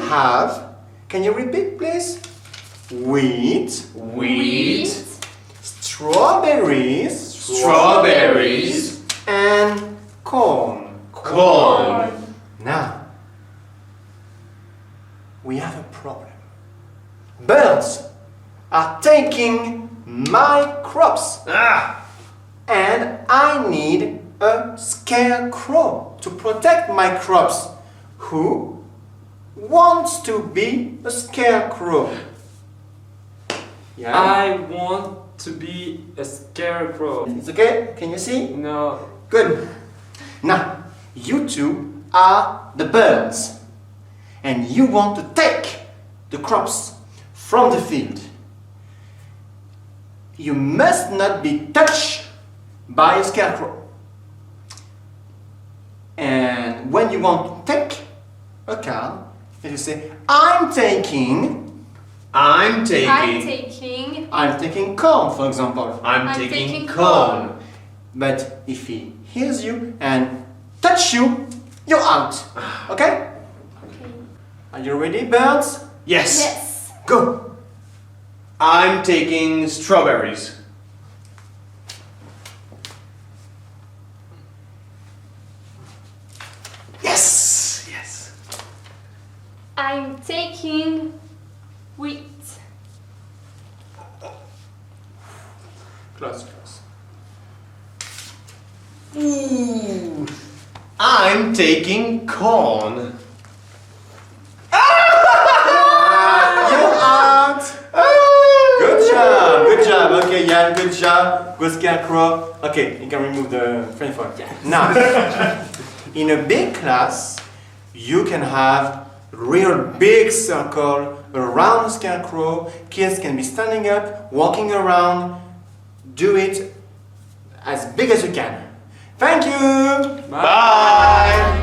have, can you repeat please? Wheat, strawberries, and corn. Now, we have a problem. Birds are taking my crops. And I need a scarecrow to protect my crops. Who wants to be a scarecrow? Yeah. I want to be a scarecrow. It's okay? Can you see? No. Good. Now, you two are the birds. And you want to take the crops from the field. You must not be touched by a scarecrow. And when you want to take a card, you say, I'm taking corn, for example. I'm taking corn. But if he hears you and touch you, you're out. Okay? Are you ready, birds? Yes. Go. I'm taking strawberries. Yes. I'm taking wheat. Close. Ooh. I'm taking corn. You're out. Good job. Okay, Yann, good job. Good scarecrow. Okay, you can remove the frame for it. Now, in a big class, you can have real big circle around the scarecrow. Kids can be standing up, walking around. Do it as big as you can. Thank you. Bye.